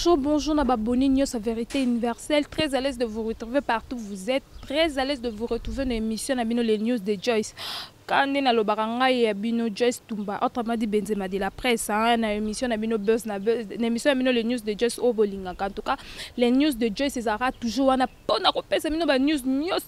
Bonjour, bonjour, Nababoni, News à Vérité Universelle. Très à l'aise de vous retrouver partout où vous êtes. Très à l'aise de vous retrouver dans l'émission Nabino les News de Joyce. Quand on est dans le barangay et Bino Joyce Tumba, autrement dit Benzema de la presse, na émission Nabino Buzz, na émission Nabino les News de Joyce Obolinga. En tout cas, les news de Joyce Cesara toujours on a pas na repère Nabino ba news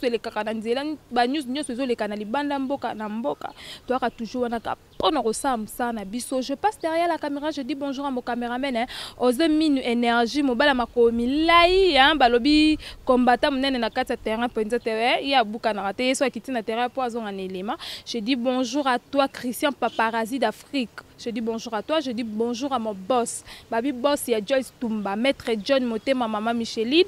les kakananzela, ba news les canali banda mboka na mboka. Toi toujours on a pas na resam ça na biso. Je passe derrière la caméra, je dis bonjour à mon caméraman hein. Oze minu énergie mobala makomi lai hein balobi combattant mnene na kata terrain penza terrain ya buka na raté so kiti na terrain poison en élément. Je dis bonjour à toi, Christian Paparazzi d'Afrique. Je dis bonjour à toi, je dis bonjour à mon boss. Babi boss, il y a Joyce Tumba, Maître John Moté, ma maman Micheline,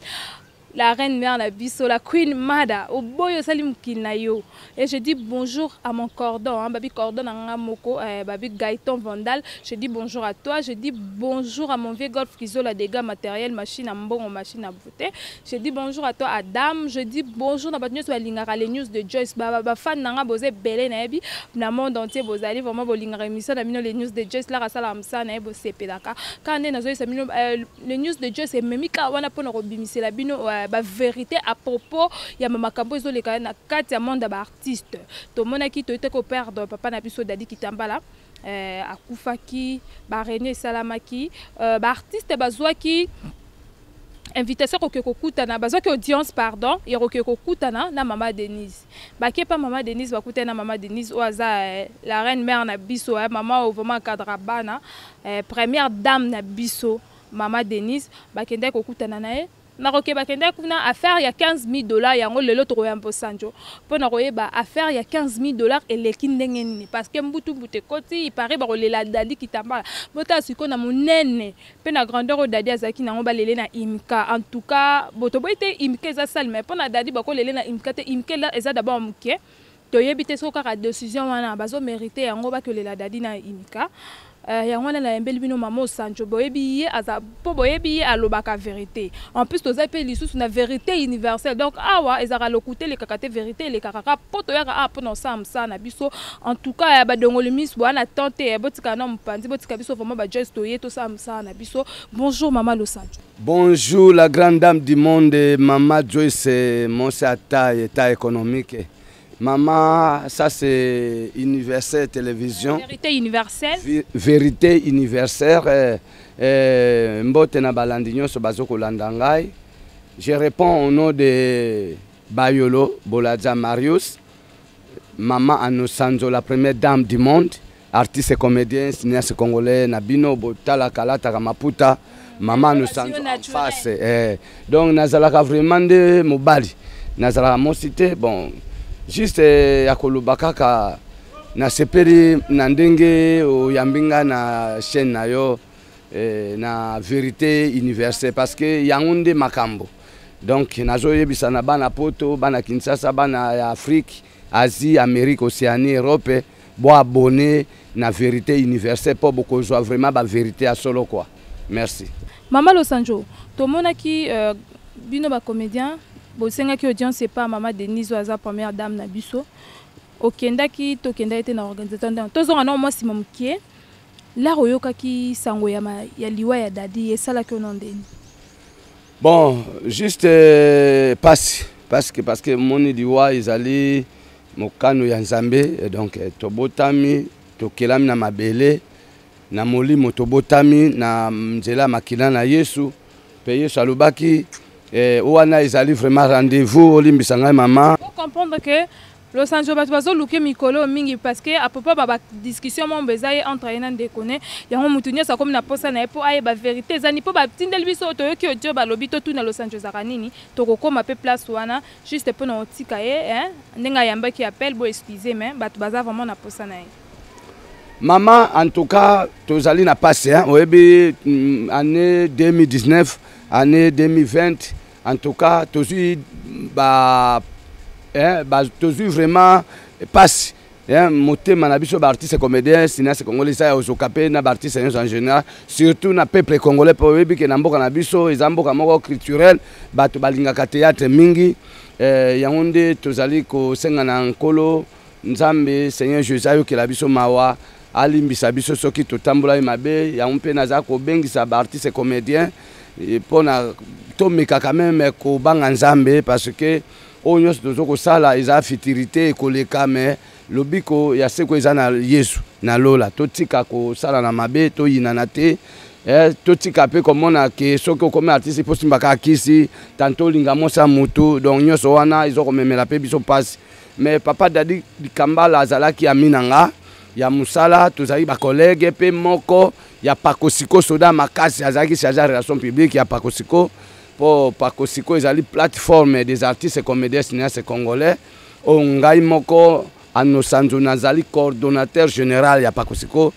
la reine mère la biso, la queen Mada, au boyo salim kinayo. Et je dis bonjour à mon cordon, hein, babi cordon moko, babi Gaëtan Vandal. Je dis bonjour à toi, je dis bonjour à mon vieux golf qui la dégâts matériels, machine à mbon, machine à voter. Je dis bonjour à toi Adam, je dis bonjour à news lingara les news de Joyce, baba fan nanga bozé belé na ebi, na monde entier bozali vraiment bolingara émission na mino les news de Joyce la rasala amsa na ebo sepedaka. Quand on est dans les news de Joyce et memika wana pona robimisi la bino ba vérité à propos ya mama kambo zo le kana kati ya monde ba artiste to mona ki to ite ko perdre papa na biso dadi kitambala akufaki ba René Salamaki ba artiste bazwaki invitation ko kokutana bazwaki audience pardon et ko kokutana na mama Denise baké pa mama Denise bakutana na mama Denise oaza la reine mère na biso mama vraiment cadre bana première dame na biso mama Denise bakende kokutana nae na roke bakende kuna affaire ya $15,000 yango lelo to yambo sanjo po na royeba affaire ya $15,000 eleki ndenge nini parce que mbutu mbute koti il paraît ba rolela dadi kitambala bota siko na munene pe na grandeur dadi azaki nango balele na imka en tout cas boto boite imka za sale mais po na dadi bako lele na imka te imka la eza d'abord muke to yebite so kaka décision wana bazo mériter yango ba kolela dadi na imka yango na embeli bino mama Sancho boyebi ye aza po boyebi ye alobaka vérité en plus toza pe lisusu na vérité universelle donc awa ezara lokuté le kakate vérité le kakaka poto yaka a pona samsa na biso en tout cas ba dongoli miss bwana tante botika na mpandi botika biso vraiment ba Joyce toye to samsa na biso. Bonjour maman Lo Sancho. Bonjour la grande dame du monde, maman Joyce, mon taille état économique. Maman, ça c'est Universelle Télévision. Vérité universelle. Vérité universelle. Mbote na balandinyo so bazoko landangai. Je réponds au nom de Bayolo Boladja Marius. Maman Anosanzo, la première dame du monde, artiste et comédien, cinéaste congolais, Nabino Botala Kalata Kamaputa. Maman Anosanzo en face. Donc nazalaka vraiment de mobali. Nazalaka mon cité, bon. Juste yakolubakaka na seperi na ndenge o yambinga na chaîne na yo na vérité universelle parce que yangunde makambo donc nazo yebisa na bana poto bana Kinshasa bana Afrique Asie Amérique Océanie Europe bo abonné na vérité universelle pour beaucoup joie vraiment ba vérité à solo quoi. Merci. Maman Lo Sancho to monaki bino ba comédien bosenga ki audience c'est pas maman Denise oaza première dame na biso okenda ki tokenda ete na organisateur ndan tozonga na moi simon kie la royoka ki sango ya liwa ya dadi esala ki onondeni. Bon juste parce que moni liwa izali mokano ya Nzambe donc tobotami tokelami na mabele na molimo tobotami na nzela makila na Yesu pe Yesu alobaki ouana ezali vraiment rendez-vous olimbisa ngai maman. Faut comprendre que Lo Sancho bazo luke mikolo mingi parce que à propos ba discussion mon bezaye entre ena ndekone yango mutunya sa comme na posa na epo aye ba vérité zani po ba tindel biso to yoki odio ba lobito tu na Lo Sancho zakanini to kokoma pe place wana juste pour na otika hein ndenga yamba ki appelle bo excusez mais batu baza vraiment na posa na ye. Maman en tout cas tozali na passé hein oyebi année 2019 année 2020 en tout cas tozu vraiment passe motema na biso ba artiste comédien cinéaste congolais ça ozokapé na ba artiste en général surtout na peuple congolais po yebi ke na mboka na biso ezamboka moko culturel bato balingaka théâtre mingi yangonde tozali ko senga na nkolo Nzambe Seigneur Jésus ayo ke la biso mawa alimbisa biso soki totambola mabe ya mpe naza ko bengisa ba artiste comédien pona to meka quand même ko banga nzambe parce que onyo tozoko sala eza futilité koleka mais lobiko ya seko eza na Yesu na lola totika ko sala na mabe to yinana te totika pe komona ke soki comme artiste posimba ka kisi tanto linga mosa mutu donc nyoso wana izoko memela pe biso passe mais papa dadi dikambala azalaki aminanga ya musala tozali ba collègue pe moko ya Pakosiko soda makasi azalaki chargé de relations publiques ya Pakosiko pour Pakosiko ezali plateforme des artistes et comédiens cinéastes congolais ongai moko anosanzo nazali coordonnateur général ya Pakosiko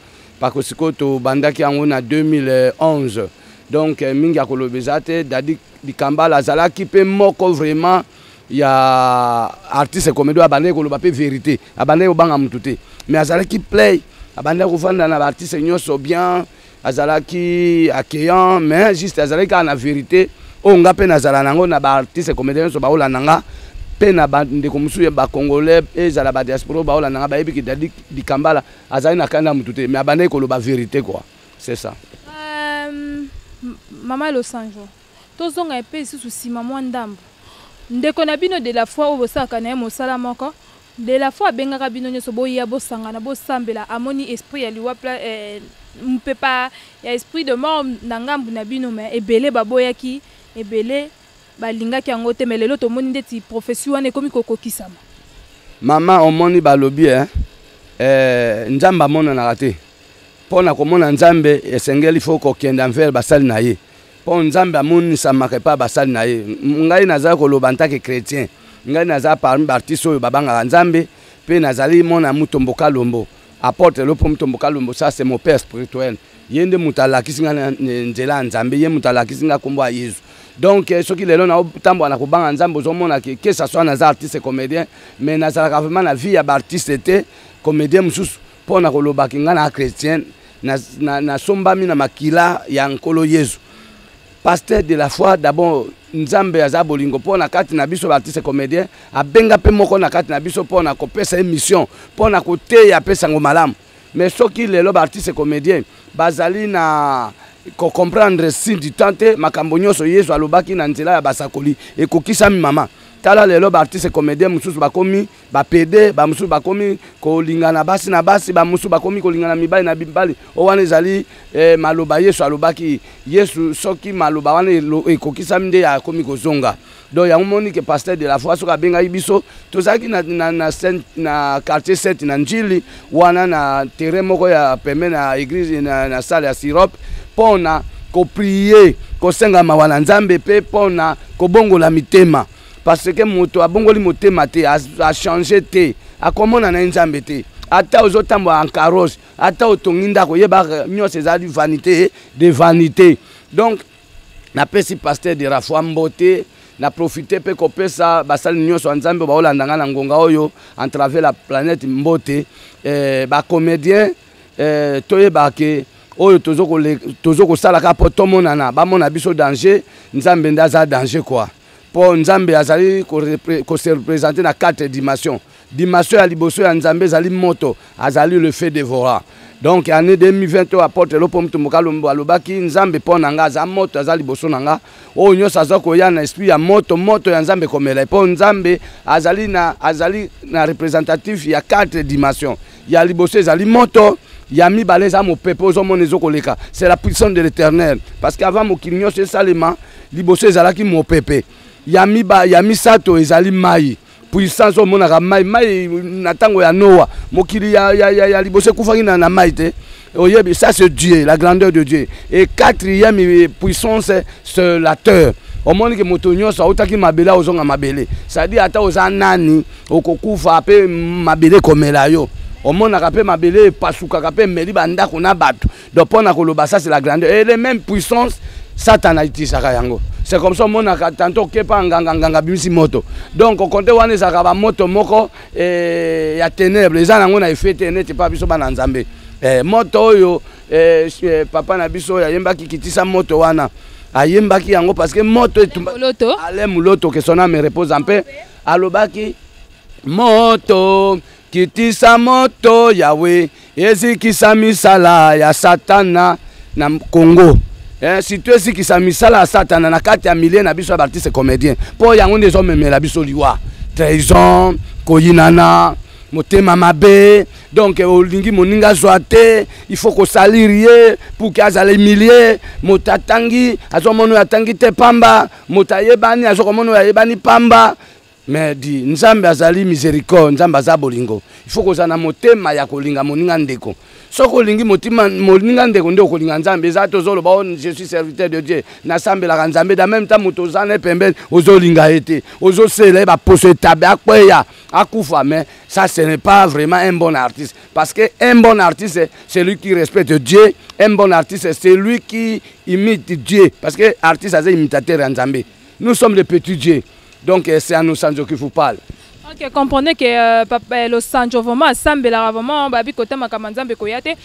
to bandaki yango na 2011 donc mingi akolobezate dadi dikambala azalaki pe moko vraiment ya artiste comédien abandaki koloba pe vérité abandaki kobanga mutu te mais azalaki play abandaki kofanda na artiste nyonso bien azalaki accueillant mais juste azalaki na vérité onga pe nazala nango na ba artiste comédien nyonso baolanda nga pe na bandeko mosusu ya bakongolais ezala ba diaspora baolanda nga bayebi ki dadi dikambala azali na kanda mutu te mais abandaki koloba vérité quoi c'est ça. Mama Los Angeles tozonga epe isusu sima mwa ndambo ndeko na bino de la fois obosaka na ye mosala moko de la fois abengaka bino nyonso boya bosangana bosambela amoni esprit ya liwapla mpepa ya esprit de mort na ngambu na bino me ebele baboyaki ebele balingaki yango te me lelo tomoni ndeti profession wana ekomi kokokisama. Mama omoni balobi nzambe amonanaka te mpona komona nzambe esengeli fo kokenda mvere basali na ye mpo nzambe amonisamaka epa basali na ye ngai nazali koloba ntake chrétien ngai nazali parmi baartiste oyo babangaka nzambe mpe nazali mona Mutombo Kalombo apporte lo mpo Mutombo Kalombo ça c'est mon père spirituel ye nde moto alakisi nga nzela ya nzambe ye moto alakisi nga kombo ya Yesu donc soki lelo naotambola na kobanga nzambe ozomona ke ça soit naza artiste comédien mais nazalaka vraiment na vie ya baartiste te comédien mosusu mpo na kolobaki nga na chrétien nasombami na makila ya nkolo Yesu pasteur de la foi d'abord nzambe aza bolingo mpo na kati na biso baartiste comédien abenga pe moko na kati na biso mpo na kopesa émission mpo na koteya apesango malamu mais soki lelo baartiste comédien bazali na comprendre si du temps te makambo nyonso Yesu alobaki na nzela ya basakoli ekokisami mama tala lelo baartiste comédien mosusu bakomi bapede bamosusu bakomi kolingana basi na basi bamosusu bakomi kolingana mibali na mibali owana ezali maloba Yesu alobaki Yesu soki maloba wana ekokisami nde akomi kozonga donc yango moni ke pasteur de la foi soki abengaki biso tozalaki na quartier 7 na Njili wana na terrain moko ya pembeni na église na salle ya Sirope mpona koprie kosengama wana nzambe mpe mpona kobongola mitema parce que moto abongoli motema te a changé te akomona na nzambe te ata ozotambola en carrosse ata otongi ndako yeba nyonso ezali vanité de vanité donc napesi pasteur de la foi mbote na profiter pe kopesa basali nyonso nzambe baolanda nga na ngonga oyo en travers la planète mbote ba comédien toyeba ke oyo tozoko salaka po tomonana bamona biso danger nzambe ndaza danger quoi po nzambe azali ko se représenter na 4 dimensions dimension ya liboso ya nzambe ezali moto azali le feu dévorant donc année 2020 apporte lo po Mutombo Kalombo alobaki nzambe po na nga aza moto azali liboso na nga oyo nyonso aza koya na esprit ya moto ya nzambe komela po nzambe azali na représentatif ya 4 dimensions ya liboso ezali moto ya mibale eza mopepe ozomona ezokoleka c'est la puissance de l'éternel parce qu'avant mokili nyonso esalema liboso ezalaki mopepe ya misato ezali mai puissance omonaka mai na ntango ya Noa mokili ya liboso ekufaki na mai te oyebi ça c'est Dieu la grandeur de Dieu et quatrième puissance c'est la terre omoni ke moto nyonso autaki mabele ozonga mabele c'est-à-dire ata oza nani okokufa pe mabele komela yo omonaka pe mabele pasukaka pe meli bandako na bato donc pona koloba ça c'est la grandeur et les mêmes puissances Satan a itisaka yango c'est comme ça monaka tantôt kepa nganga bimisi moto donc okonte wana ezaka ba moto moko ya ténèbres eza nango na effet neti pa biso bana nzambe moto oyo papa na biso yayembaki kitisa moto wana ayembaki yango parce que moto ale muloto que son âme repose en paix alobaki moto kitisa moto yawe ezikisa misala ya satana na Congo. Si tu es qui sa misala satana na kati ya milie na biso artiste comédien po yango ndezo memela biso liwa trahison koyinana motema mabe donc olingi moninga zoate il faut ko salirie pour que azale milier motatangi azomono atangi te pamba motayebani azokomono yebani pamba mais di nzambe azali miséricorde nzambe azabolingo il faut ko zana motema ya kolinga moninga ndeko soko lingi motima moninga ndeko nde kolinga nzambe ezato zolo ba je suis serviteur de Dieu na sambela nzambe da même temps motozana pembe ozolinga ete ozosele ba poso tabe akweya akufa mais ça ce n'est pas vraiment un bon artiste parce que un bon artiste c'est celui qui respecte Dieu un bon artiste c'est celui qui imite Dieu parce que artiste c'est imitateur nzambe nous sommes les petits dieux donc c'est à nous Sanjo qu'il faut parler. Ok, comprenez que papa Los Sanjo vraiment sambela vraiment babi kota makamanzambe koyate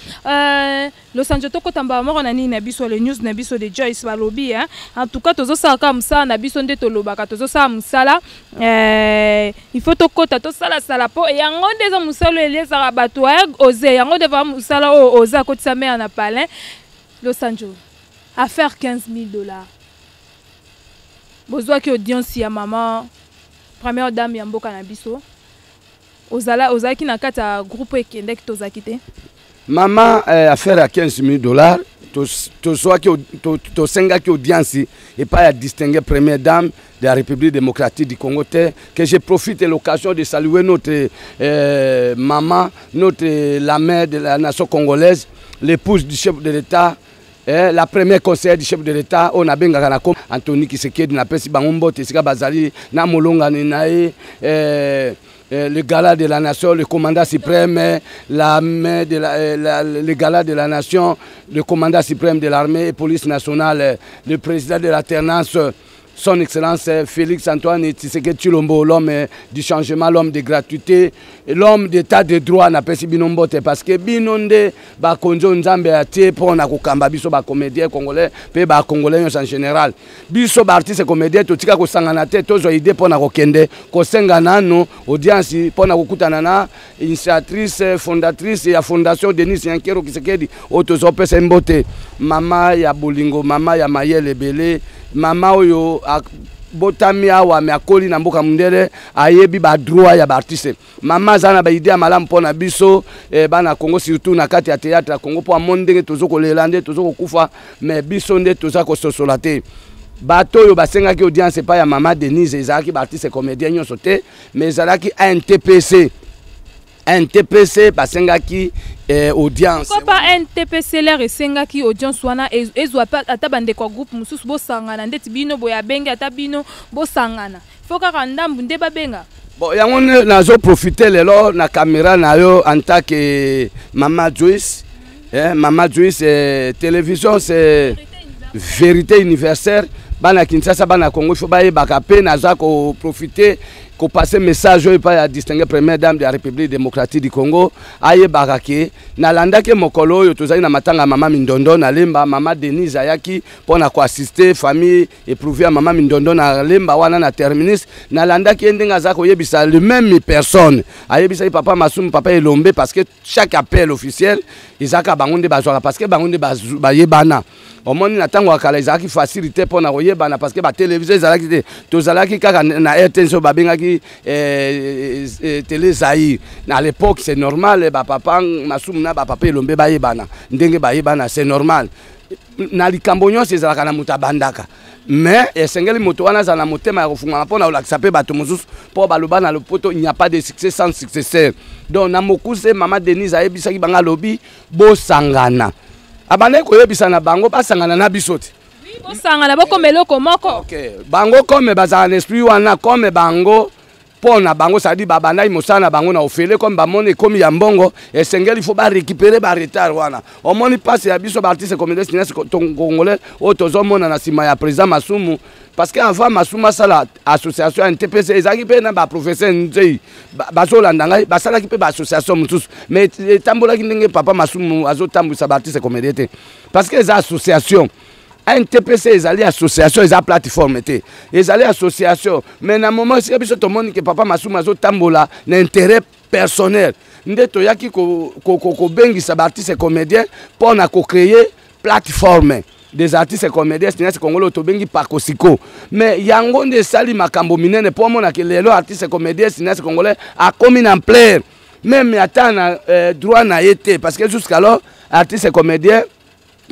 Los Sanjo to kota mbamo na nini na biso le news na biso de Joyce balobi hein en tout cas tozo sala comme ça na biso nde tolobaka tozo sala musala il faut to kota to sala sala po yango ndeza musalo eleza bato oser yango deva musala o oza kotisa me na palin Los Sanjo à faire $15,000 bozwa ki audience ya maman première dame ya mboka na biso ozalaki na kati ya groupe ekendeki tozaki te maman affaire à $15,000 tosengaki audience et pas à distinguer première dame de la République démocratique du Congo que je profite de l'occasion de saluer notre maman la mère de la nation congolaise l'épouse du chef de l'État la première conseillère du chef de l'État on a benga kana comme Anthony Kisekedi na pesi bangombo tesika bazali na molonga nae le gala de la nation le commandant suprême le gala de la nation le commandant suprême de l'armée et police nationale le président de l'alternance son excellence Félix Antoine Tshisekedi Tshilombo, l'homme du changement, l'homme de gratuité, l'homme d'état de droit na pesi binombote parce que binonde ba konjo nzambe atie pour na kokamba biso ba comédien congolais pe ba congolais en général biso ba artiste comédien to tika ko sangana te tozo idée pour na kokende ko senga nano audience pour na kokutana na initiatrice fondatrice ya fondation Denis Yankero Kisekedi otozo pesa mbote mama ya bolingo mama ya mayele belé mama oyo botami awa me akoli na mboka mundele ayebi ba droit ya ba artiste mama zana ba idée malamu pona biso bana Congo surtout na kati ya théâtre Congo po amondenge tozoko lelande tozoko kufa mais biso nde tozako sosolate bato yo basenga ki audience pa ya mama Denise ezaki ba artiste comédien nyonso te mais ezalaki NTPC basenga ki audience pas NTPC l'air esenga ki audience wana ezwa ata bande kwa groupe mususu bo sangana ndeti bino boya benga ata bino bo sangana faut ka ndambu nde babenga bon yango nazo profiter lelo na caméra na yo en tant que Mama Joyce Mama Joyce télévision c'est vérité universelle bana Kinshasa bana Congo faut baye bakape naza ko profiter ko passer message et pas à distinguer première dame de la République démocratique du Congo aye barake na landake mokolo yo tozali na matanga mama Mindondo na lemba mama Denise ayaki pona ko assister famille éprouver mama Mindondo na lemba wana na terminus na landake ndenga za ko yebisa le même personne ayebisa papa Masum papa Elombe parce que chaque appel officiel izaka bangonde bazwa parce que bangonde bayebana omoni na tango akala izaki facilité pona ko yebana parce que ba télévision ezalaki te tozalaki kaka na RTN so babengaki télé Zaïre à l'époque c'est normal ba papa Masum na ba papa Elombe bayebana ndenge bayebana c'est normal na likambo nyonso ezalaka na muta bandaka mais esengeli moto wana za na motema ya kofunga mpona olakisa pe bato mosusu po baloba na lopoto il n'y a pas de succès sans successeur donc na mokuse mama Denise ayebisaki banga lobi bo sangana abane koyebisa na bango basangana na biso te bo sangana boko meloko moko OK bango comme bazana l'esprit wana comme bango pona bango ça dit babana imosana bango na ofele comme bamone comme ya mbongo esengeli faut ba récupérer ba retard wana omoni passe ya biso ba artiste comédien cinéaste congolais otozomona na sima ya président Masumu parce que avant Masuma sala association NTPC ezaki pe na ba professeur nzei bazolanda ngai basalaki pe ba association mususu mais tambolaki ndenge papa Masumu azotambwisa ba artiste comédien te parce que les associations NTPC ezali association eza plateforme te ezali association mais na moment si biso tomoni que papa Masuma azotambola na intérêt personnel nde toyaki kobengisa baartiste comédien mpo na kocréer plateforme des artistes comédiens signasi congolais tobengi pakosiko mais yango nde esali makambo minene mpo omonaki lelo artiste comédien signasi congolais akomi na ampleur même ata na droit na ye te parce que jusqu'alors artiste comédien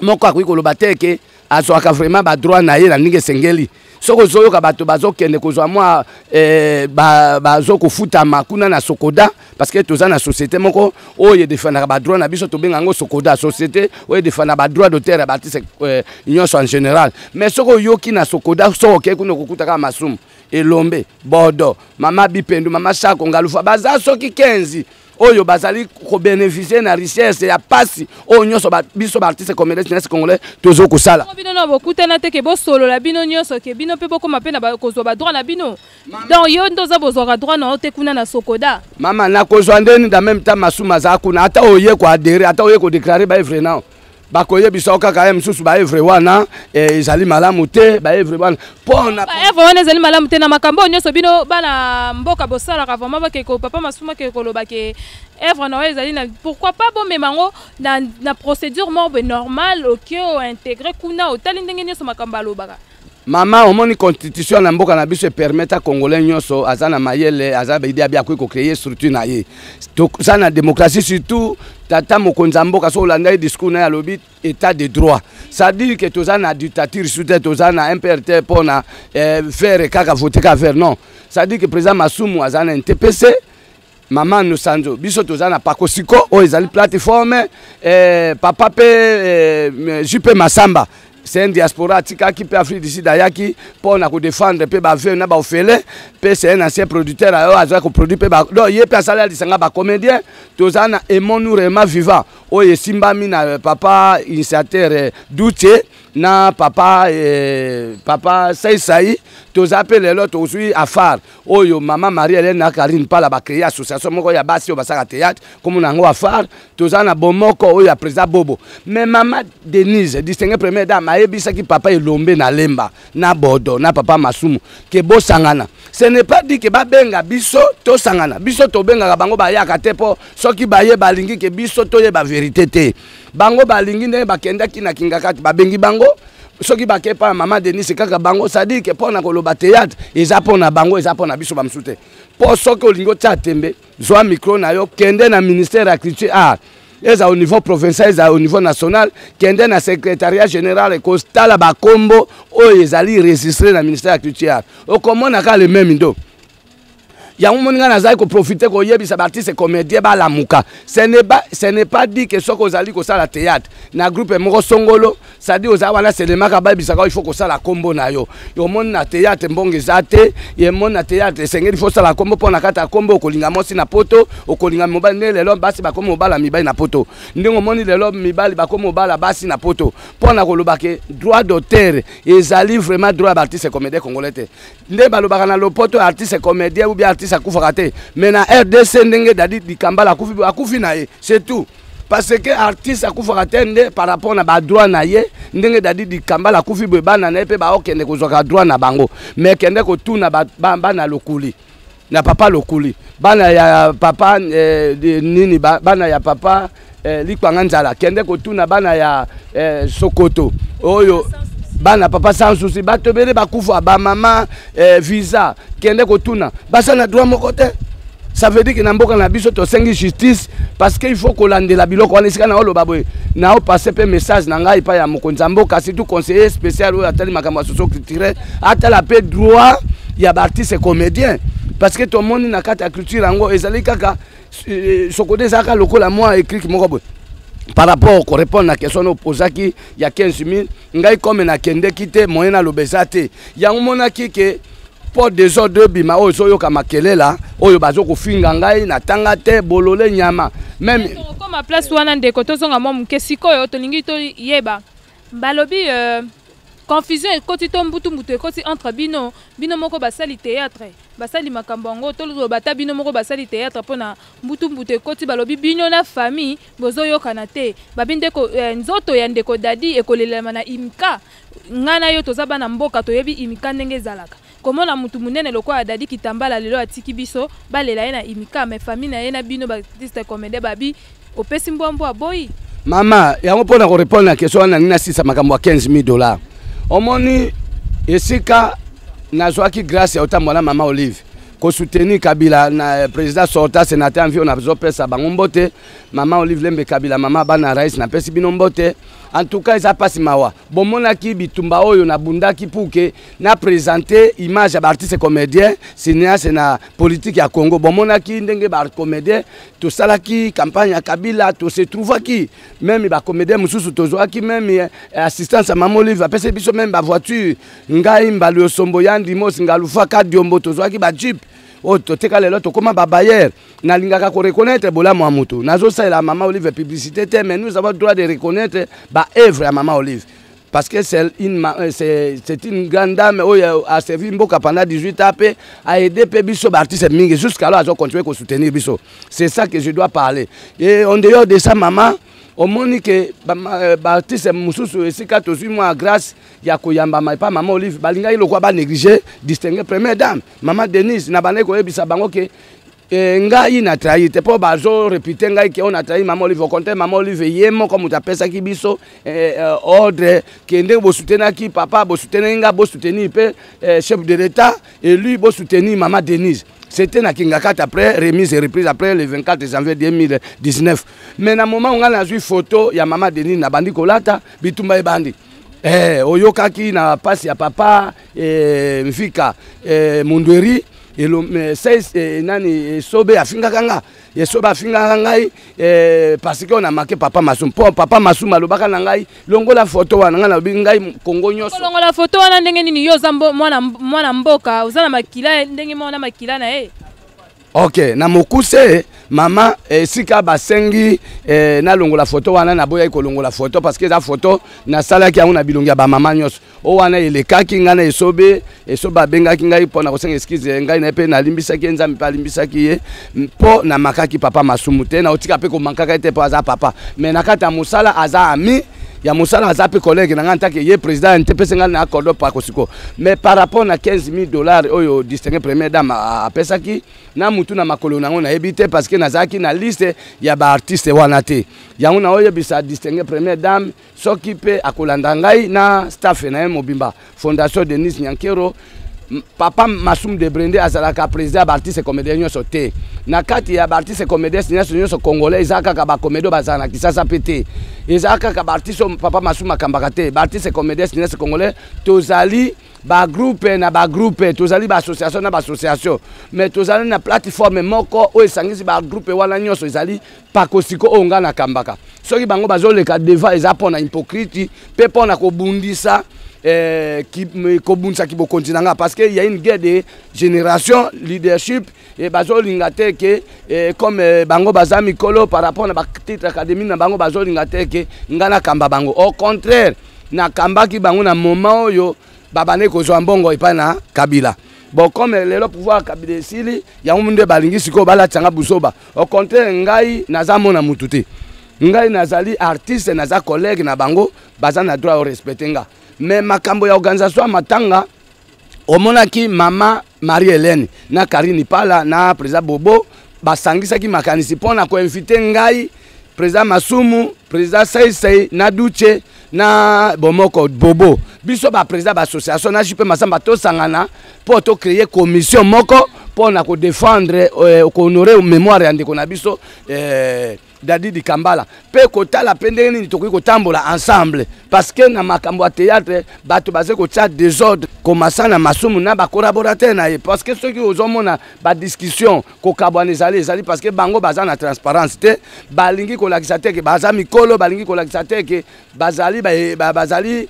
moko akoki koloba te ke azwaka vraiment badroit na ye na ndenge esengeli soki ozoyoka bato bazokende kozwa mwa bazokofutama kuna na sokoda parce que toza na société moko oyo edefendaka badroit na biso tobenga yango sokoda société oyo edefendaka badroit d'auteur ya baartiste nyonso en général mais soki oyoki na sokoda soki okei kuna okokutaka masumu elombe bodo mama bipendu mama shako ngalufa baza soki 15 oyo bazali ko bénéficier na richesse ya pasi oyo nyonso biso baartiste comédien signasi congolais tozo kosala bino na bokutana te ke bosolo la bino nyonso ke bino pe bokoma pe na kozwa ba droit na bino donc yo ndoza bozwaka droit na ote kuna na sokoda mama na kozwa ndeni dans même temps masuma za kuna ata oye ko adhérer ata oye ko déclarer ba evre nao bakoyebisa kaka ye mosusu baevre wana ezali malamu te baevre wana mpona baevre wana ezali malamu te na makambo nyonso bino bana mboka bosalaka vraiment bakeko papa masuma ke koloba ke evre na oyo ezali na pourquoi pas bomema yango na procédure morbe normale oke ointégre kuna otali ndenge nyonso makambo alobaka mama omoni constitution na mboka na biso epermeta congolais nyonso aza na mayele aza baide abi akoki kocréer structure na ye toza na démocratie surtout tata mokonzi ya mboka so olanda ye discours na ye alobi état de droit c'est-à-dire que toza na dictature surtout te toza na MPRT mpo na faire kaka vote kaka faire non c'est-à-dire que président Masumu aza na NTPC Maman Nosanzo biso toza na pakosiko oyo ezali plateforme papa pe Jupe Masamba c'est un diaspora qui peut Afrique d'ici d'ayaki pour na ko défendre pe ba venu na ba ofele pe c'est un ancien producteur ayo azo ko produire pe ba donc ye pe asala lisanga ba comédien tozana emonu vraiment vivant oyo simbami na papa initiateur Douté na papa papa Saïsaï tozape lelo tozui afar oyo mama Marie Hélène na Karine pala ba créer association moko ya basi o basaka théâtre comme nango afar tozana bomoko oyo ya président Bobo mais mama Denise distinguée première dame ayebisaki papa elombe na lemba na bodo na papa Masumu ke bo sangana ce n'est pas dit que ba benga biso to sangana biso to benga bango ba yaka te po soki baye balingi ke biso to ye ba vérité te bango balingi ne bakenda kina kingakati ba bengi bango soki bakepa mama Denise kaka bango ça dit que pona koloba théâtre eza pona bango eza pona biso bamsute po soki olingo tsa tembe zwa micro na yo kende na ministère ya culture art eza au niveau provincial eza au niveau national kende na secrétariat général kostala bakombo oyo ezali registré na ministère ya culture art okomona ka le même ndo yango moninga nazali ko profiter ko yebisa artiste comédien balamuka ce n'est pas dit que soko ozali ko sala théâtre na groupe moko songolo ça dit oza wana selema ka babisa ka il faut ko sala kombo na yo yo moni na théâtre mbonge zate ye moni na théâtre sengeli faut sala kombo pona kata kombo okolinga mosi na poto okolinga mobali ne lelo basi ba komo bala mibali na poto ndingo moni lelo mibali ba komo bala basi na poto pona koloba ke droit d'auteur ezali vraiment droit artiste comédien congolais te nde balobaka na lopoto artiste comédien ou bien artiste akufaka te mais na RDC ndenge dadi dikambala akufi na ye c'est tout parce que artiste akufaka te nde par rapport na ba droit na ye ndenge dadi dikambala akufi boye bana na pe ba okende kozwaka droit na bango mais kende ko tuna bana lokuli na papa lokuli bana ya papa nini bana ya papa likwanga nzala kende ko tuna bana ya Sokoto oyo bana papa sans souci batobele bakufa ba mama visa kende ko tuna basa na droit moko te ça veut dire que na mboka na biso to sengi justice parce que il faut kolandela biloko wana esika na oloba boye na o passer pe message na ngai pa ya mokonza mboka surtout conseiller spécial oyo atali makambo socio culturel atala pe droit ya artiste comédien parce que tout monde na kata culture yango ezali kaka sokode zaka lokola moi écrit moko boye par rapport au répondre à la question opposée il y a 15 000 ngai comme na kende kite moyen na lobezate yango monaki ke pour des ordres bima oyo soyo kama kelela oyo bazoko finga ngai na tanga te bolole nyama même comme à place wana ndeko tozonga mo mukesiko yo tolingi to yeba balobi confusion ekoti to mbutu ekoti entre bino moko basali théâtre basali makambo yango to bata bino moko basali théâtre pona mbutu ekoti balobi bino na famille bozoyokana te babindeko nzoto ya ndeko dadi ekolelema na imika ngana yo toza bana mboka toyebi imika ndenge ezalaka comment na mutu munene loko adadi kitambala lelo atiki biso balela ye na imika mais famille na ye na bino ba artiste comédien babi opesi mbombo aboyi mama yango pona ko répondre na question na nina sisa makambo $15,000 omoni esika nazwaki grâce ya otambola mama Olive ko soutenir Kabila na président sortant sénateur envie on a besoin pesa bango mbote mama Olive Lembe Kabila mama bana rais na pesi bino mbote en tout cas ça passe mawa bomonaki bitumba oyo na bundaki puke na présenter image ya artiste comédien cinéaste na politique ya Congo bomonaki ndenge ba comédien to salaki campagne ya Kabila to se trouvaki même ba comédien mususu tozwaki même assistance à mama Olive apese biso même ba voiture ngai mbalo sombo yandi mos ngalufa kadiombo tozwaki ba jeep o toteka lelo tokoma ba bayer na lingaka ko reconnaître bolamo amutu nazo ça la mama Olive publicité mais nous avons droit de reconnaître ba œuvre à mama Olive parce que c'est une grande dame qui a servi mboka pendant 18 ans a aidé biso ba artiste mingi jusqu'à là a continué à soutenir biso c'est ça que je dois parler et en dehors de ça maman au monique artiste mususu esika tozui moi grâce ya koyamba pa mama Olive balinga ilokwa ba négliger distinguer première dame mama Denise na bana ko yebisa bango ke ngai na trahi te po bazo répéter ngai ke on a trahi mama Olive au contraire mama Olive yemo comme utapesa ki biso ordre kende bo soutenir ki papa bo soutenir nga bo soutenir pe chef de l'état et lui bo soutenir mama Denise. C'était na Kingakat après remise et reprise après le 24 janvier 2019. Mais na moment on a vu photo ya mama Denise na bandi kolata bitumba e bandi. Oyokaki na pasi ya papa mfika Mundweri et le 16 nani sobe afinga kanga ye sobe afinga ngai parce que on a marqué papa Masum papa Masum alobaka na ngai longola photo wana nga na ngai Kongo nyoso longola photo wana ndenge nini yo zambo mwana mboka uzana makila ndenge mwana makila na Ok, na mokuse mama sika basengi na longola photo wana na boya ko longola photo parce que za photo na sala ki na bilongia ba mama nyos o wana elekaki ngana esobe benga ki ngai pona ko senga excuse ngai na pe na limbisa ki nzambe pa limbisa ki ye po na makaki papa Masumu te na otika pe ko mankaka te po aza papa mais na kata musala aza ami ya musala azape collègue na nganta ke ye président ntepese ngana accord pa kosiko mais par rapport na $15,000 oyo distinguer première dame a pesaki na mutu na makolo nango na ebité parce que nazaki na liste ya ba artiste wana te yango na oyo bisa distinguer première dame s'occuper akolanda ngai na staff na mobimba fondation Denis Nyankero papa Masum de Brende azalaka président ba artiste comédien nyoso te na kati ya ba artiste comédien nyoso congolais izaka ka ba comédien bazana kisasa pété izaka ka ba artiste papa Masum akambaka te ba artiste comédien nyoso congolais tozali ba groupe na ba groupe tozali ba association na ba association mais tozali na plateforme moko o esangisi ba groupe wana nyoso izali pakosiko onga na kambaka soki bango bazoleka devant ezapona hypocrite pe pona kobundisa qui continue parce qu'il y a une guerre de génération leadership et bazo lingate que comme bango bazami kolo par rapport à titre académique na bango bazo lingate que ngana kamba bango au contraire na kamba ki bango na moment yo babane ko zo mbongo epa na Kabila bon comme le pouvoir Kabila sili ya munde balingi siko bala tanga busoba au contraire ngai nazamona mututi ngai nazali artiste naza collègue na bango bazana droit au respecter nga mais makambo ya organisation matanga omonaki mama Marie-Hélène na Karine Pala na président Bobo basangisaki makanisi pona ko inviter ngai président Masumu président Saisei na Duche na Bomoko Bobo biso ba président ba association na jipe masamba to sangana pour to créer commission moko pona ko défendre ko honorer mémoire ya ndeko na biso Dadi di Kambala pe kotala pendeni ni tokoki kotambola ensemble parce que na makambo ya théâtre bato baze ko tcha désordre komasa na Masumu na ba collaborateur na parce que ceux qui ozomona ba discussion ko kabwana ezali parce que bango baza na transparence te balingi ko lakisa te ke baza mikolo balingi ko lakisa te ke bazali bazali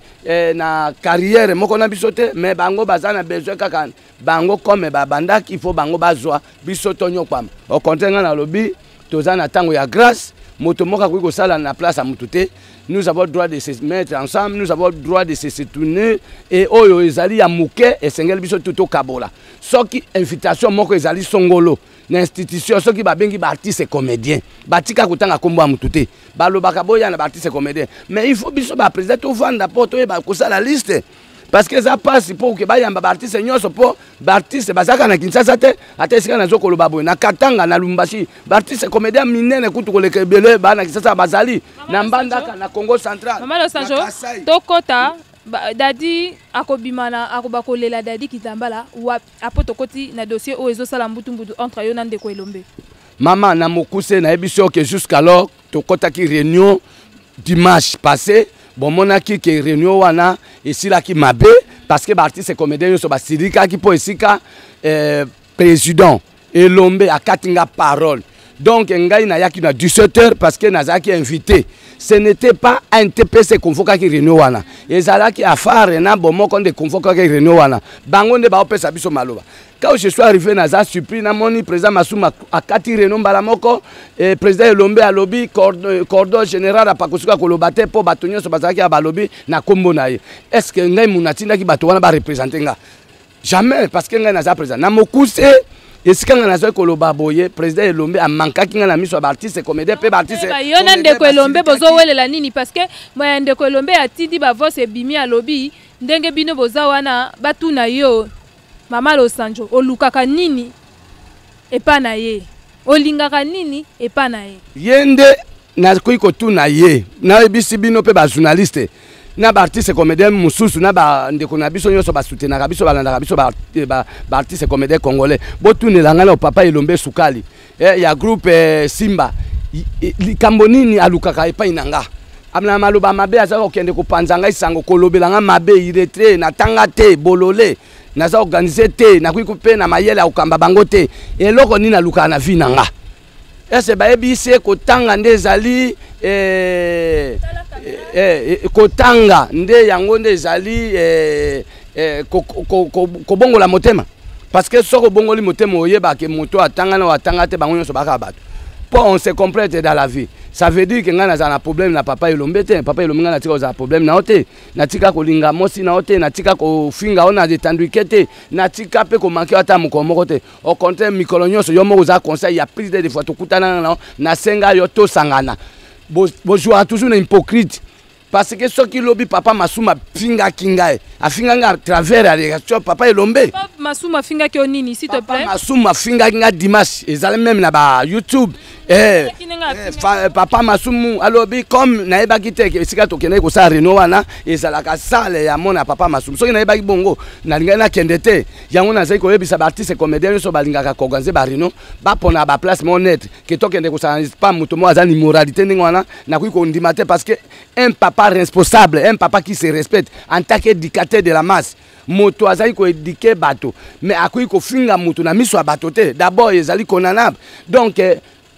na carrière moko na biso te mais bango baza na besoin kaka bango comme bandaki il faut bango bazwa biso tonyo kwam au contraire na lobby tozana tango ya grâce moto moka ko sala na place à mututé nous avons droit de se mettre ensemble nous avons droit de se soutenir et oyo ezali ya muke esengel biso tuto kabola soki invitation moko ezali songolo na institution soki ba bengi ba artiste comédien batika kutanga kombo mututé balobaka boya na ba artiste comédien mais il faut biso ba président to vanda poto e ba ko sala liste parce que ça passe pour que bayamba artiste nyonso po artiste bazaka na Kinshasa te ata esika na zoko lobaboy na Katanga na Lumbashi artiste comédien minene kutu koleka ebele ba na Kinshasa bazali na Mbandaka na Congo Central Mama Losanjo tokota dadi akobimana akobakolela dadi Kitambala wa apotokoti na dossier o ezosala mbutumbudu entre yo na Ndeko Elombe. Maman na mokuse na ebiso que jusqu'alors tokotaki réunion dimanche passé bon monaki que réunion wana esilaki mabe parce que artiste comédien yo so basilika ki po esika président Elombe akatinga parole. Donc ngai na yaki na 17h parce que nazaki invité. Ce n'était pas un TPC convoqué qui réunion wana. Ezalaki affaire na bomo kon de convoqué qui réunion wana. Bango ne ba opesa biso maloba. Quand je suis arrivé naza surpris na moni président Masuma akati réunion balamoko et président Elombe alobi cordon général apakosuka kolobate po batonyo so bazaki ya balobi na kombo na ye. Est-ce que ngai munatinda ki bato wana ba représenter nga? Jamais parce que ngai naza président. Na mokuse et si quand on a dit que le baboye président Elombe a manqué qu'il a mis sur artiste comédien pe artiste yo na Ndeko Elombe bozo welela nini parce que moi Ndeko Elombe a tindi ba voix e bimi a lobby ndenge bino boza wana batuna yo Mama Losanjo olukaka nini epa na ye olingaka nini epa na ye yende na kuiko tuna ye na ebisi bino pe ba journaliste na ba artiste comédien mususu na ba ndeko na biso nyoso ba soutenaka biso balandaka biso ba artiste comédien congolais botunela ngana papa Elombe Sukali ya groupe Simba likambo nini alukaka epa inanga amna maloba mabe aza okende kopanzanga isango kolobelanga mabe iretre na tanga te bolole naza organiser te na kuikupe na mayele okamba bango te eloko nini alukaka na vie nanga ese ba ebise kotanga ndezali kotanga nde yango nde ezali kobongola motema parce que soko bongoli motema oyeba ke moto atanga na atanga te bango nyonso baka bato pour on se complète dans la vie ça veut dire que ngana za na problème na papa Elombe te papa Elombe ngana tika za problème na ote na tika kolinga mosi na ote na tika ko finga ona détenduike te na tika pe ko manquer ata mukomoko te au contraire mikolo nyonso yo moko za conseil ya prise de fois to kutana na senga yo to sangana bo joie toujours na hypocrite parce que ce qui lobby papa Masuma finga kingae a finga nga travers la réaction papa Elombe papa Masuma finga ki onini s'il te plaît papa Masuma finga nga dimanche ezale même na ba YouTube papa Masumu alobi comme na ebaki te ke sika to kende ko sa reno wana ezala ka sale ya mona papa Masumu soki na ebaki bongo na linga na kende te yango na zai ko yebisa ba artiste comédien so balinga ka koganze ba reno ba pona ba place honnête ke to kende ko sa pas muto mo azali moralité ndingwana na ko ndima te parce que un papa responsable un papa qui se respecte en tant qu'éducateur de la masse moto azali ko éduquer bato mais akoyi ko finga moto na miso bato te d'abord ezali konanable donc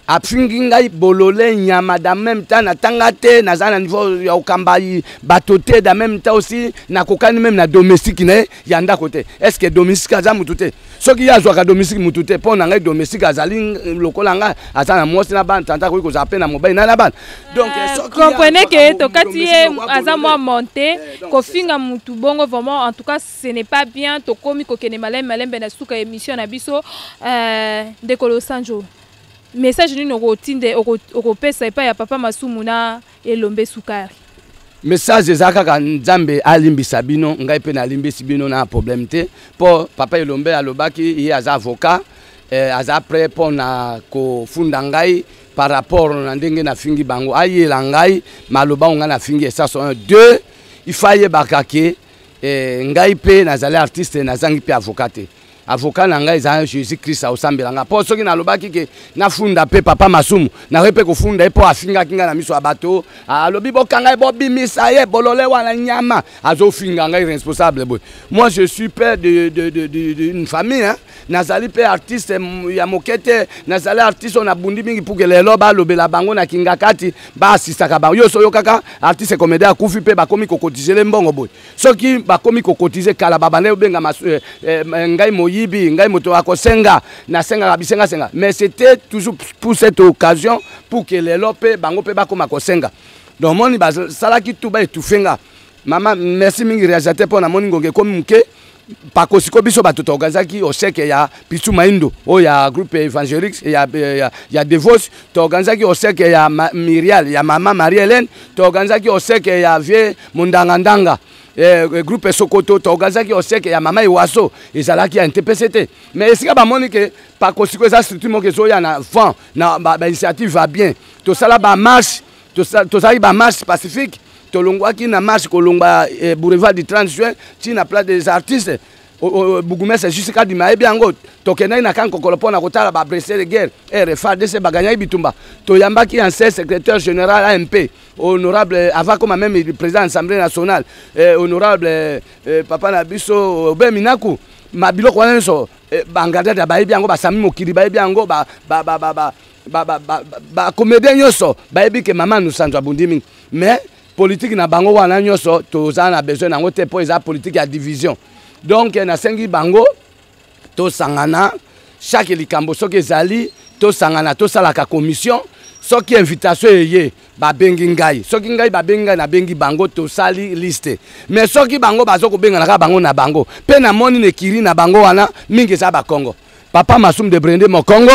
a fingi ngai bolole nyama da même temps na tangate na zana niveau ya okambai batote da même temps aussi na kokani même na domestique ne yanda côté est-ce que domestique aza mutute soki ya zwa ka domestique mutute po na ngai domestique azali lokola nga azana mosi na ban tanta ko zape na mobile na ban donc comprenez que to katie aza moi monter ko finga mutu bongo vraiment en tout cas ce n'est pas bien to komi ko kene malembe na suka émission na biso Ndeko Losanjo message nini okotinde okopesa epa ya papa Masumu na Elombe Sukari message ezaka nzambe alimbisa bino ngai pe na limbisi bino na problème te po papa Elombe alobaki ye aza avocat aza prêt pour na ko funda ngai par rapport na ndenge na fingi bango ayela ngai maloba nga na fingi ça sont deux il fallait bakake ngai pe nazali artiste nazangi pe avocat te avocat na ngai za Jésus Christ osambelanga po soki na lobaki ke na funda pe papa Masumu na repe ko funda po afinga kinga na miso abato alobi bokanga bo bimisa ye bolole wana nyama azo finga ngai responsable boy moi je suis père d'une famille hein nazali pe artiste ya mokete nazali artiste on a bundi mingi pour que lelo ba lobela bango na kinga kati ba assistaka ba yo so yo kaka artiste comédien akufi pe ba komi kokotiser mbongo boy soki ba komi kokotiser kala babane benga ngai yibi ngai moto akosenga na senga bisenga senga mais c'était toujours pour cette occasion pour que les lope bango pe ba koma kosenga donc moni ba sala ki tuba etufenga mama merci mingi réalisateur pour na moni ngonge comme mke pakosiko biso bato organizaki au seke ya Pichu Maindo o ya groupe évangélique ya Devos to organizaki au seke ya Mirial ya mama Marie Hélène to organizaki au seke ya vie Mundangandanga groupe Sokoto togazaki oseke ya mama Iwaso ezalaki ya NTPCT mais esika bamoni ke pa kosiko eza structure moko ezoya na vent na ba initiative va bien tosala ba marche tosali ba marche pacifique tolongwaki na marche kolongwa boulevard du 30 juin tina place des artistes Bougumese jusqu'à Dimae Biango, Tokenai Nakan Kokolopo Nakotala, Babressé de guerre, RFADC Baganyai Bitumba, Toyambaki, ancien secrétaire général AMP, honorable, avant comme même le président de l'Assemblée nationale, honorable Papa Nabiso Beminaku, Mabilo Kwanenso, Bangada de Baïbiango, Basami Mokiri Baïbiango, comédien Yoso, Baïbi que maman nous sent à Bundimi. Mais politique na bango wana nyoso, Tozan a besoin d'un autre point, la politique à division. Donc, na sengi bango, to sangana, chaque likambo soki ezali, to sangana, to salaka commission, soki invitation eye, ba bengi ngai. Soki ngai ba bengi na bengi bango, to sali liste. Mais soki bango bazoko benga na bango na bango, pe na moni ne kiri na bango wana, mingi za ba Congo. Papa Masum de Brende mo Congo,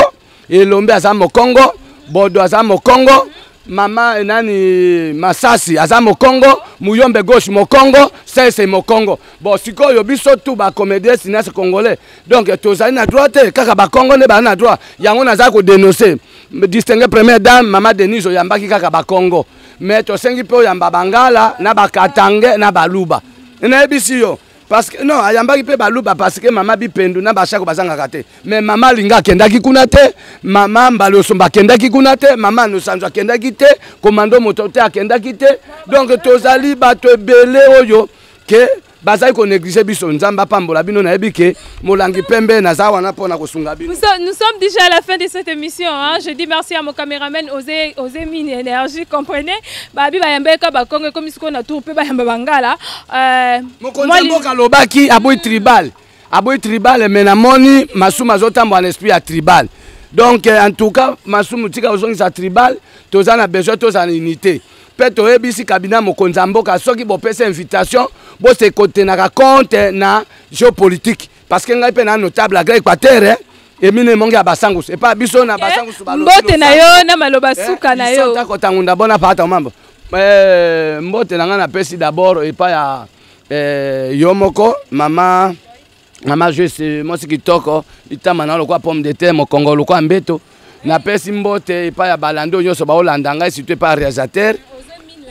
Elombe aza mo Congo, Bodo aza mo Congo, Mama nani Masasi aza mo Congo, Muyombe gauche mo Congo, c'est mo Congo. Bon siko yo biso tout ba comédien cinéaste congolais. Donc tozali na droite kaka ba Congo ne ba na droit. Yango naza ko dénoncer. Distinguer première dame Mama Denise oyambaki kaka ba Congo. Mais to sengi pe oyamba Bangala na ba Katange na ba Luba. Na ebisi yo. Parce que non, ayambaki pe baluba parce que maman bipendu na bashako bazanga kate. Mais maman linga kendaki kunate, maman balosomba kendaki kunate, maman no sanjwa kendaki te, commando motote akendaki te. Donc tozali bato belé oyo ke bazai ko négliger biso nzamba pambola bino na ebike molangi pembe na zawa na pona kosunga bino. Nous sommes déjà à la fin de cette émission hein. Je dis merci à mon caméraman Osé Mine Énergie, comprenez? Babi bayambeka ba Congo comme isko na tour pe bayamba bangala. Moi mboka lobaki aboy tribal. Aboy tribal mais na moni masuma zotambo en esprit à tribal. Donc en tout cas masumu tika ozongi sa tribal, tozana besoin tozana unité. Peto ebisi kabina mokonza mboka soki bopesa invitation bo se côté na compte na géopolitique parce que ngai pe na notable à Équateur et mine mongi ya basangu c'est pas biso na basangu su balo mbote na yo na maloba suka na yo ta kotangunda bona pata mambo mbote na nga na pesi d'abord et pas ya yomoko mama je moi c'est kitoko itama na lokwa pomme de terre mo Congo lokwa mbeto na pesi mbote et pas ya balando nyoso ba Holanda ngai situé par réalisateur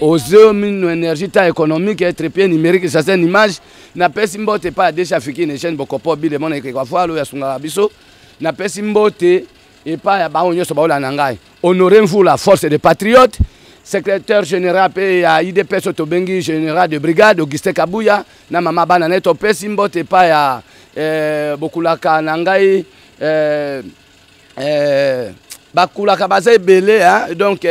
Osé Mine Énergie ta économique et très bien numérique ça c'est une image na pesi mbote pas déjà fiki une chaîne bokopo bile mona kwa fois lo ya sunga biso na pesi mbote et pas ya ba onyoso ba Holanda ngai honorez-vous la force des patriotes secrétaire général pe ya IDP Sotobengi général de brigade Augustin Kabuya na mama bana neto pesi mbote pas ya bokulaka na ngai bakulaka baza ebele hein donc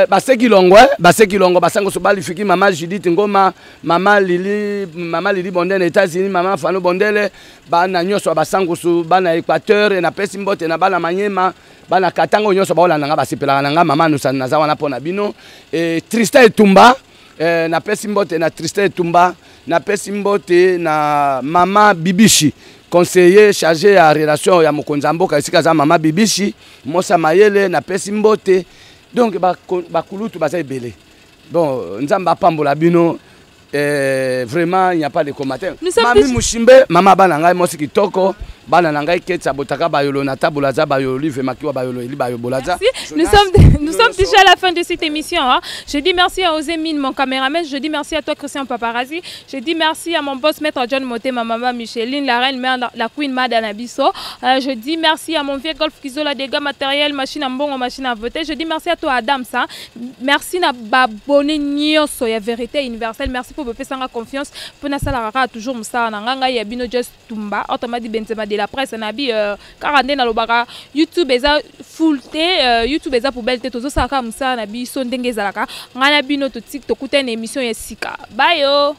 baseki longo basango so bali fiki mama Judith Ngoma mama Lili Bondele États-Unis mama Fano Bondele bana nyoso basango so bana Équateur na pesi mbote na bana Manyema bana Katango nyoso ba Holanda nga basepela nga mama nusana naza wana pona bino Tristan Etumba na pesi mbote na Tristan Etumba na pesi mbote na mama Bibishi conseiller chargé à relation ya mokonza mboka esika za mama Bibishi Mosa Mayele na pesi mbote donc bakulutu baza ebele bon nzamba pambola bino vraiment il n'y a pas de commentaire mami mushimbe mama bana ngai mosi kitoko bana nangai ketsa botaka bayolo na tabula za bayolo live makiwa bayolo ili bayo bolaza. Nous sommes déjà à la fin de cette émission hein. Je dis merci à Osé Mine mon caméraman, je dis merci à toi Christian Paparazzi, je dis merci à mon boss maître John Moté, ma maman Micheline, la reine mère la queen Madame Abisso. Je dis merci à mon vieux Golf Kizola dégâts matériels, machine à mbongo, machine à voter. Je dis merci à toi Adam ça. Merci na babone nyoso ya vérité universelle. Merci pour me faire confiance pour na salara toujours msa na nganga ya bino just tumba automati benzema de la presse na bi 40 na lobaka YouTube eza full te YouTube eza poubelle te tozo saka msa na bi so ndenge ezalaka ngana bino to TikTok kutena émission ya sika bye yo